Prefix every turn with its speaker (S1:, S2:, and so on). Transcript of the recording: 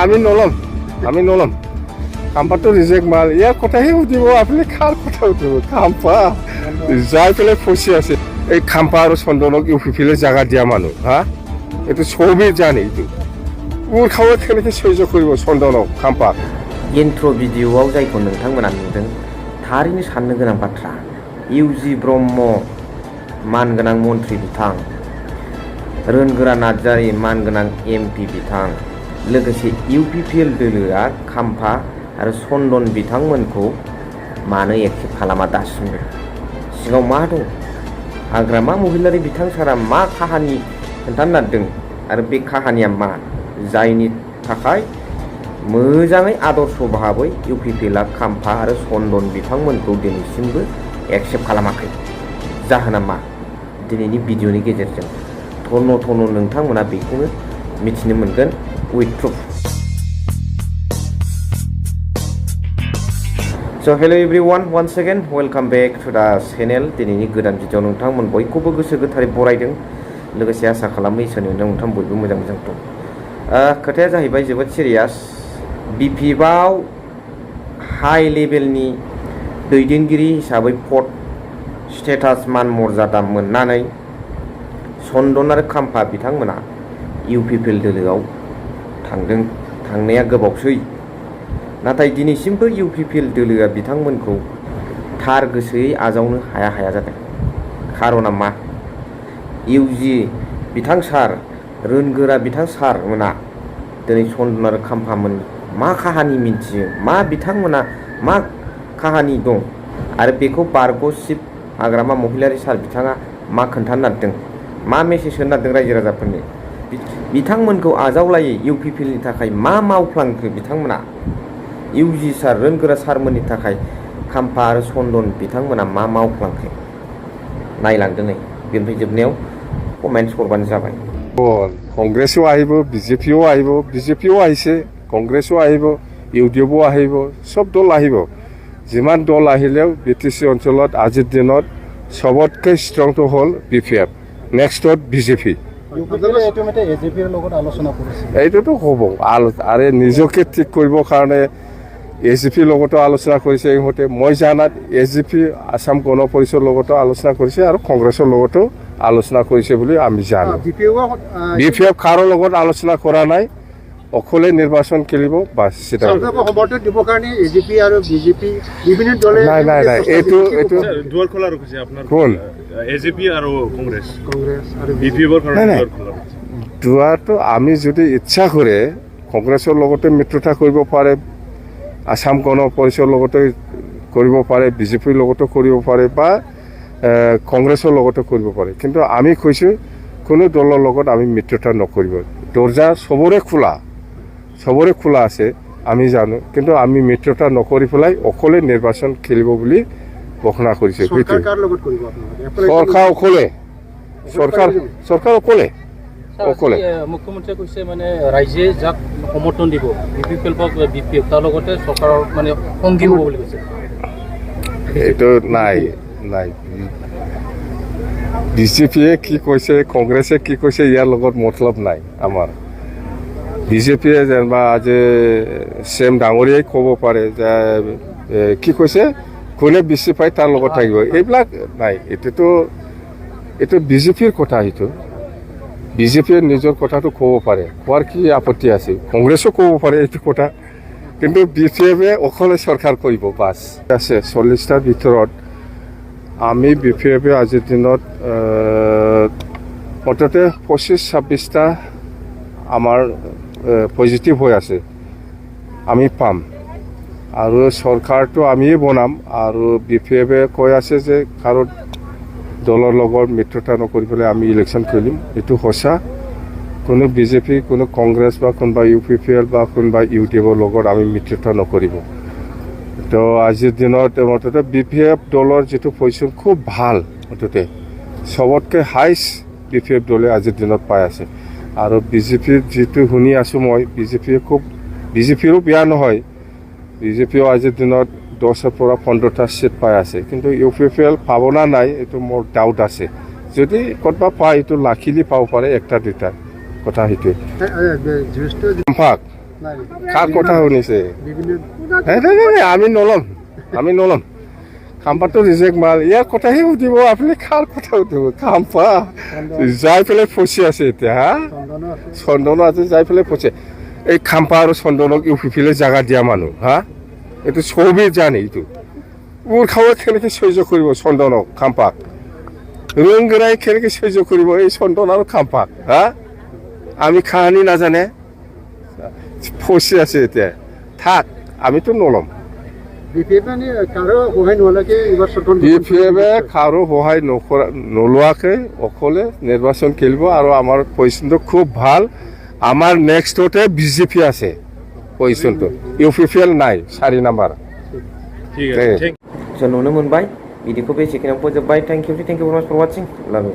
S1: আমি নলম খাম্পাটো ৰিজেক্ট মাল ইয়াৰ কথাহে সুধিব আপুনি কাৰ কথা সুধিব খাম্পা যাই পেলাই ফচি আছে এই খাম্পা আৰু চন্দনক UPPL জাগা দিয়া মানুহ হা এইটো চবেই জানে এইটো মোৰ খাওয়াত কেনেকৈ সহ্য কৰিব চন্দনক খাম্পা
S2: इन्ट्र' भिडिअ'आव जायखौ नोंथांमोना नुदों थारैनो साननो गोनां बाथ्रा UG ब्रह्म मानगोनां मन्त्रि बिथां रोनगोरा नार्जारी मानगोनां MP बिथां लोगोसे UPPL दोलोआ खाम्फा आरो चन्दन बिथांमोनखौ मानो एक्सेप्ट खालामा दासिमबो सिगाङाव मा दं हाग्रामा महिलारि बिथां सारा मा काहानि खोन्थानो नागिरदों आरो बे काहानिया मा जायनि थाखाय मोजाङै आदर्श भाबै UPPLआ खाम्फा आरो चन्दन बिथांमोनखौ दिनैसिमबो एक्सेप्ट खालामाखै जाहोना मा दिनैनि भिडिअनि गेजेरजों थन' नोंथांमोना बेखौनो मिथिनो मोनगोन with proof So hello everyone, once again welcome back to the channel. दिनैनि गोदान भिडिअ नोंथांमोन बयखौबो गोसो गोथारै बरायदों लोगोसे आसा खालामो इसोरनि अननायाव नोंथां बयबो मोजां दं खोथाया जाहैबाय जोबोद सिरियास BPआव हाई लेभेलनि दैदेनगिरि हिसाबै पस्ट स्टेटास मान मर्यादा मोननानै चन्दन आरो खाम्फा बिथांमोना UPPL दोलोआव थांनाया गोबावसै नाथाय दिनैसिमबो UPPL दोलोआ बिथांमोनखौ थार गोसोयै आजावनो हाया जादों खारना मा UG बिथां सार रोनगोरा बिथां सार मोना दिनै चन्दन आरो खाम्फामोन मा काहानि मिन्थियो मा बिथांमोना मा काहानि दं आरो बेखौ बारग'सिप हाग्रामा महिलारि सार बिथाङा मा खोन्थानो नागिरदों मा मेसेज होनो नागिरदों रायजो राजाफोरनि बिथांमोनखौ आजावलायै UPPLनि थाखाय मा मावफ्लांखो बिथांमोना UG सार रोनगोरा सारमोननि थाखाय खाम्फा आरो चन्दन बिथांमोना मा मावफ्लांखो नायलांदो नै बेनिफ्राय जोबनायाव कमेन्ट्स हरबानो जाबाय
S1: কংগ্ৰেছো আহিব BJPও আহিব BJPও আহিছে কংগ্ৰেছো আহিব UDFও আহিব সব দল আহিব যিমান দল আহিলেও BTC অঞ্চলত আজিৰ দিনত সবতকৈ ষ্ট্ৰংটো হ'ল BPF নেক্সটত BJP এইটোতো হ'ব আৰু নিজকে ঠিক কৰিবৰ কাৰণে AGP লগতো আলোচনা কৰিছে ইহঁতে মই জানাত AGP আসাম গণ পৰিষদৰ লগতো আলোচনা কৰিছে আৰু কংগ্ৰেছৰ লগতো আলোচনা কৰিছে বুলি আমি জানো BPF কাৰো লগত আলোচনা কৰা নাই অকলে নিৰ্বাচন খেলিব বাস সেটা
S3: সমৰ্থন দিব কাৰণে AGP আৰু BJP বিভিন্ন দলে
S1: নাই এইটো
S4: দুৱাৰ খোলা ৰাখিছে আপোনাৰ
S1: কোন
S4: AGP আৰু কংগ্ৰেছ আৰু BPFৰ কাৰণে দুৱাৰ খোলা
S1: দুৱাৰটো আমি যদি ইচ্ছা কৰে কংগ্ৰেছৰ লগতে মিত্ৰতা কৰিব পাৰে আসাম গণ পৰিষদৰ লগতে কৰিব পাৰে BJPৰ লগতে কৰিব পাৰে বা কংগ্ৰেছৰ লগতে কৰিব পাৰে কিন্তু আমি কৈছো কোনো দলৰ লগত আমি মিত্ৰতা নকৰিব দৰজা সবৰে খোলা আছে আমি জানো কিন্তু আমি মিত্ৰতা নকৰি পেলাই অকলে নিৰ্বাচন খেলিব বুলি ঘোষণা কৰিছে
S3: চৰকাৰ লগত কৰিব
S1: চৰকাৰ অকলে
S5: মুখ্যমন্ত্ৰীয়ে কৈছে মানে ৰাইজে যাক সমৰ্থন দিব UPPL বা BPF তাৰ লগতে চৰকাৰৰ মানে সংগী হ'ব বুলি কৈছে
S1: এইটো নাই BJPয়ে কি কৈছে কংগ্ৰেছে কি কৈছে ইয়াৰ লগত মতলব নাই আমাৰ BJPয়ে যেনিবা আজি চেম ডাঙৰীয়াই ক'ব পাৰে যে কি কৈছে কোনে বেছি পায় তাৰ লগত থাকিব এইবিলাক নাই এইটো BJPৰ কথা এইটো BJPয়ে নিজৰ কথাটো ক'ব পাৰে কোৱাৰ কি আপত্তি আছে কংগ্ৰেছো ক'ব পাৰে এইটো কথা কিন্তু BPFয়ে অকলে চৰকাৰ কৰিব বাছ আছে 40টাৰ ভিতৰত আমি BPFয়ে আজিৰ দিনত মুঠতে 25-26টা আমাৰ পজিটিভ হৈ আছে আমি পাম আৰু চৰকাৰটো আমিয়ে বনাম আৰু BPFয়ে কৈ আছে যে কাৰো দলৰ লগত মিত্ৰতা নকৰি পেলাই আমি ইলেকশ্যন খেলিম এইটো সঁচা কোনো BJP কোনো কংগ্ৰেছ বা কোনোবা UPPL বা কোনোবা UDFৰ লগত আমি মিত্ৰতা নকৰিব তো আজিৰ দিনত মুঠতে BPF দলৰ যিটো পজিশ্যন খুব ভাল মুঠতে সবতকৈ হাইষ্ট BPF দলে আজিৰ দিনত পাই আছে আৰু BJPৰ যিটো শুনি আছোঁ মই BJPৰো বেয়া নহয় BJPও আজিৰ দিনত 10ৰ পৰা 15টা সিট পাই আছে কিন্তু UPPL পাব না নাই এইটো মোৰ ডাউট আছে যদি ক'ৰবাত পায় এইটো লাখিলি পাব পাৰে একটা দুটা কথা সেইটোৱে
S3: নাই
S1: কাৰ কথা শুনিছে
S3: বিভিন্ন
S1: আমি নলম খাম্পাটো ৰিজেক্ট মাল ইয়াৰ কথাহে সুধিব আপুনি কাৰ কথা সুধিব খাম্পা যাই পেলাই ফচি আছে এতিয়া হা
S3: চন্দনো আছে
S1: চন্দনো আছে যাই পেলাই ফচে এই খাম্পা আৰু চন্দনক UPPL জাগা দিয়া মানুহ হা এইটো চবেই জানে এইটো উৰ খাব কেনেকৈ সহ্য কৰিব চন্দনক খাম্পাক ৰংগৰাই কেনেকৈ সহ্য কৰিব এই চন্দন আৰু খাম্পাক হা আমি কাহানি নাজানে ফচি আছে এতিয়া থাক আমিতো নলম
S3: BPF মানে কাৰো সহায় নোহোৱালৈকে এইবাৰ চৰকাৰ
S1: BPF কাৰো সহায় নোলোৱাকৈ অকলে নিৰ্বাচন খেলিব আৰু আমাৰ পজিশ্যনটো খুব ভাল আমাৰ নেক্সটতে BJP আছে পজিশ্যনটো UPPL নাই 4 নাম্বাৰ
S4: ঠিক আছে
S2: जों नुनो मोनबाय बिदिखौ बे सेकेन्डआव फोजोबबाय थेंक इउ भेरि माच फर वाचिं लाभ